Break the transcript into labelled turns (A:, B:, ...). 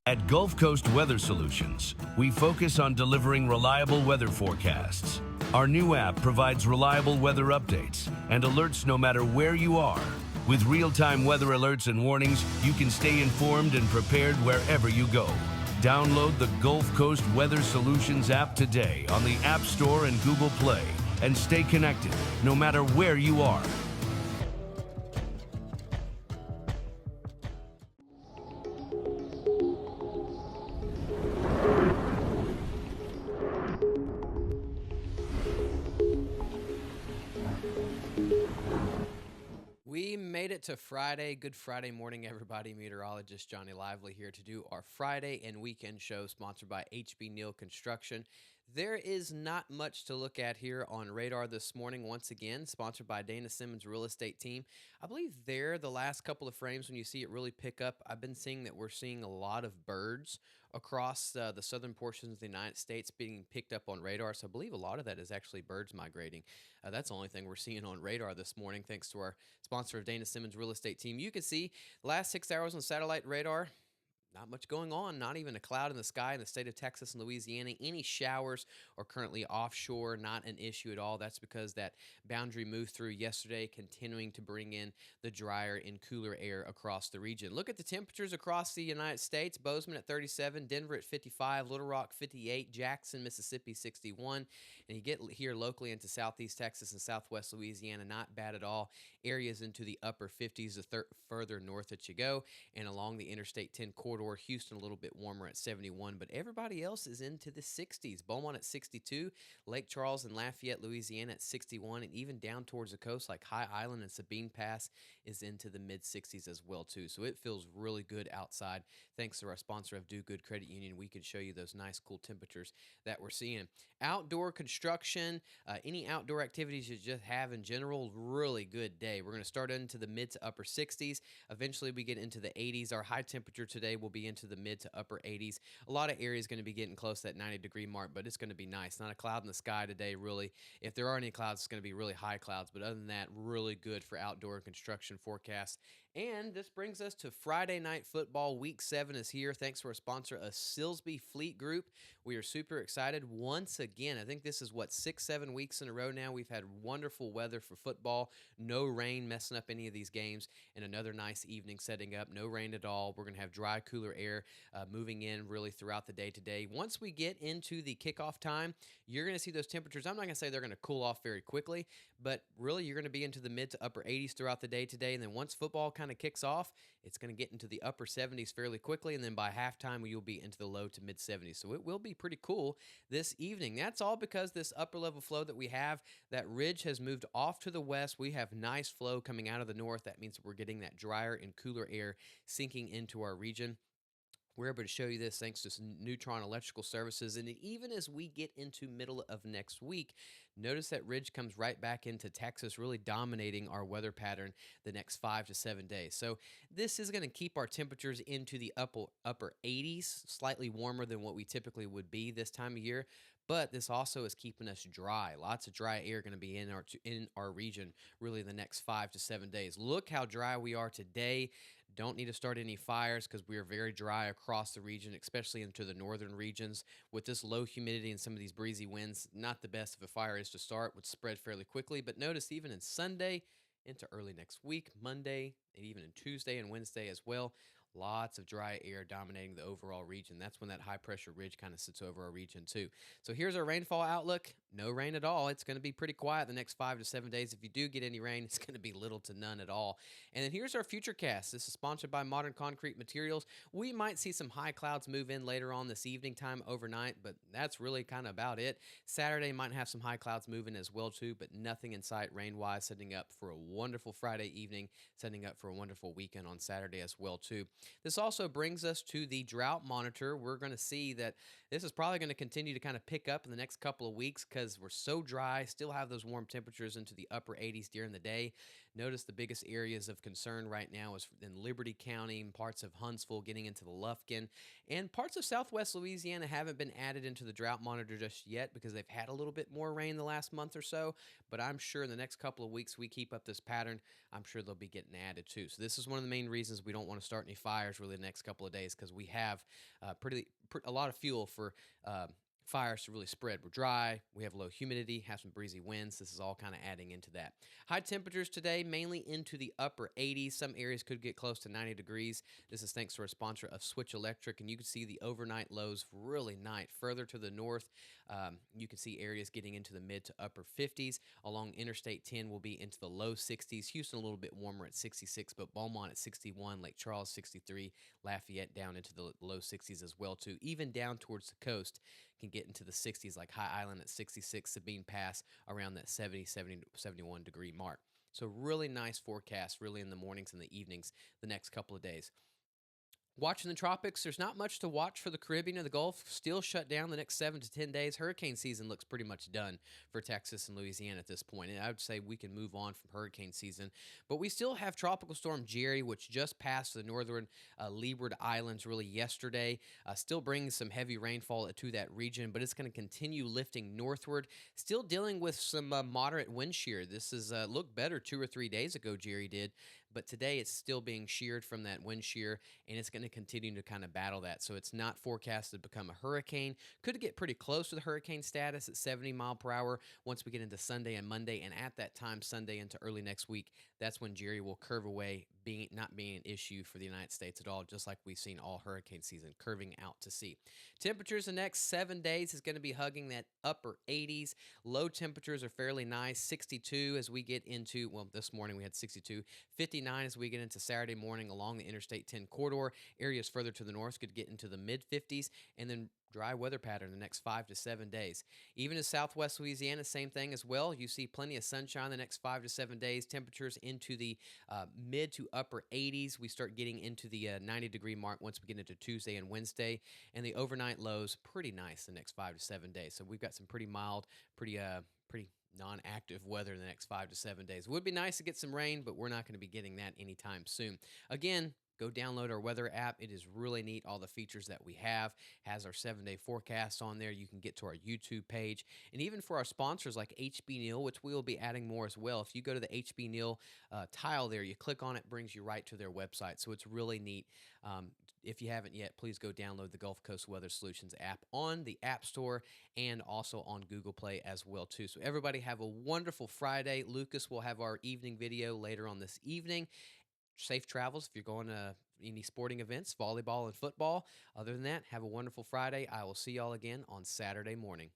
A: At Gulf Coast Weather Solutions, we focus on delivering reliable weather forecasts. Our new app provides reliable weather updates and alerts no matter where you are. With real-time weather alerts and warnings, you can stay informed and prepared wherever you go. Download the Gulf Coast Weather Solutions app today on the App Store and Google Play and stay connected no matter where you are.
B: We made it to Friday. Good Friday morning, everybody. Meteorologist Johnny Lively here to do our Friday and weekend show sponsored by HB Neal Construction. There is not much to look at here on radar this morning. Once again, sponsored by Dana Simmons Real Estate Team. I believe there, the last couple of frames when you see it really pick up, I've been seeing that we're seeing a lot of birds across the southern portions of the United States being picked up on radar. So I believe a lot of that is actually birds migrating. That's the only thing we're seeing on radar this morning, thanks to our sponsor of Dana Simmons Real Estate Team. You can see the last 6 hours on satellite radar. Not much going on, not even a cloud in the sky in the state of Texas and Louisiana. Any showers are currently offshore, not an issue at all. That's because that boundary moved through yesterday, continuing to bring in the drier and cooler air across the region. Look at the temperatures across the United States. Bozeman at 37, Denver at 55, Little Rock 58, Jackson, Mississippi 61. And you get here locally into southeast Texas and southwest Louisiana, not bad at all. Areas into the upper 50s the further north that you go. And along the Interstate 10 corridor, Houston a little bit warmer at 71, but everybody else is into the 60s. Beaumont at 62, Lake Charles and Lafayette, Louisiana at 61, and even down towards the coast like High Island and Sabine Pass is into the mid-60s as well too. So it feels really good outside. Thanks to our sponsor of Do Good Credit Union, we can show you those nice cool temperatures that we're seeing. Outdoor construction, any outdoor activities you just have in general, really good day. We're going to start into the mid to upper 60s. Eventually we get into the 80s. Our high temperature today will be into the mid to upper 80s. A lot of areas going to be getting close to that 90-degree mark, but it's going to be nice. Not a cloud in the sky today, really. If there are any clouds, it's going to be really high clouds, but other than that, really good for outdoor construction forecasts. And this brings us to Friday Night Football. Week 7 is here, thanks to our sponsor, a Silsby Fleet Group. We are super excited once again. I think this is, 6-7 weeks in a row now. We've had wonderful weather for football. No rain messing up any of these games, and another nice evening setting up. No rain at all. We're going to have dry, cooler air moving in really throughout the day today. Once we get into the kickoff time, you're going to see those temperatures. I'm not going to say they're going to cool off very quickly, but really you're going to be into the mid to upper 80s throughout the day today. And then once football kind of kicks off, it's going to get into the upper 70s fairly quickly. And then by halftime, you'll be into the low to mid 70s. So it will be pretty cool this evening. That's all because this upper level flow that we have, that ridge has moved off to the west. We have nice flow coming out of the north. That means we're getting that drier and cooler air sinking into our region. We're able to show you this thanks to Neutron Electrical Services. And even as we get into middle of next week, notice that ridge comes right back into Texas, really dominating our weather pattern the next 5 to 7 days. So this is going to keep our temperatures into the upper 80s, slightly warmer than what we typically would be this time of year. But this also is keeping us dry. Lots of dry air going to be in our region really the next 5 to 7 days. Look how dry we are today. Don't need to start any fires because we are very dry across the region, especially into the northern regions. With this low humidity and some of these breezy winds, not the best if a fire is to start, would spread fairly quickly. But notice even in Sunday into early next week, Monday, and even in Tuesday and Wednesday as well, lots of dry air dominating the overall region. That's when that high pressure ridge kind of sits over our region too. So here's our rainfall outlook. No rain at all. It's going to be pretty quiet the next 5 to 7 days. If you do get any rain, it's going to be little to none at all. And then here's our future cast. This is sponsored by Modern Concrete Materials. We might see some high clouds move in later on this evening time overnight, but that's really kind of about it. Saturday might have some high clouds moving as well too, but nothing in sight rain-wise, setting up for a wonderful Friday evening, setting up for a wonderful weekend on Saturday as well too. This also brings us to the drought monitor. We're going to see that this is probably going to continue to kind of pick up in the next couple of weeks because we're so dry, still have those warm temperatures into the upper 80s during the day. Notice the biggest areas of concern right now is in Liberty County and parts of Huntsville getting into the Lufkin. And parts of southwest Louisiana haven't been added into the drought monitor just yet because they've had a little bit more rain the last month or so. But I'm sure in the next couple of weeks we keep up this pattern, I'm sure they'll be getting added too. So this is one of the main reasons we don't want to start any fires really the next couple of days, because we have a lot of fuel for fires to really spread. We're dry, we have low humidity, have some breezy winds. This is all kind of adding into that. High temperatures today, mainly into the upper 80s. Some areas could get close to 90 degrees. This is thanks to our sponsor of Switch Electric, and you can see the overnight lows really nice. Further to the north, you can see areas getting into the mid to upper 50s. Along Interstate 10 will be into the low 60s. Houston a little bit warmer at 66, but Beaumont at 61, Lake Charles 63, Lafayette down into the low 60s as well too. Even down towards the coast can get into the 60s, like High Island at 66, Sabine Pass around that 71 degree mark. So really nice forecast really in the mornings and the evenings the next couple of days. Watching the tropics, there's not much to watch for the Caribbean or the Gulf. Still shut down the next 7 to 10 days. Hurricane season looks pretty much done for Texas and Louisiana at this point. And I would say we can move on from hurricane season. But we still have Tropical Storm Jerry, which just passed the northern Leeward Islands really yesterday. Still bringing some heavy rainfall to that region, but it's going to continue lifting northward. Still dealing with some moderate wind shear. This is looked better 2 or 3 days ago, Jerry did. But today it's still being sheared from that wind shear, and it's going to continue to kind of battle that. So it's not forecasted to become a hurricane. Could get pretty close to the hurricane status at 70 mile per hour once we get into Sunday and Monday. And at that time, Sunday into early next week, that's when Jerry will curve away, not being an issue for the United States at all, just like we've seen all hurricane season, curving out to sea. Temperatures the next 7 days is going to be hugging that upper 80s. Low temperatures are fairly nice, 62 as we get into, well, this morning we had 62, 59 as we get into Saturday morning along the Interstate 10 corridor. Areas further to the north could get into the mid 50s, and then dry weather pattern the next 5 to 7 days. Even in southwest Louisiana, same thing as well. You see plenty of sunshine the next 5 to 7 days. Temperatures into the mid to upper 80s. We start getting into the 90 degree mark once we get into Tuesday and Wednesday. And the overnight lows, pretty nice the next 5 to 7 days. So we've got some pretty mild, pretty non-active weather in the next 5 to 7 days. It would be nice to get some rain, but we're not going to be getting that anytime soon. Again, go download our weather app. It is really neat. All the features that we have has our 7-day forecast on there. You can get to our YouTube page. And even for our sponsors like HB Neal, which we will be adding more as well. If you go to the HB Neal tile there, you click on it, brings you right to their website. So it's really neat. If you haven't yet, please go download the Gulf Coast Weather Solutions app on the App Store and also on Google Play as well too. So everybody have a wonderful Friday. Lucas will have our evening video later on this evening. Safe travels if you're going to any sporting events, volleyball and football. Other than that, have a wonderful Friday. I will see y'all again on Saturday morning.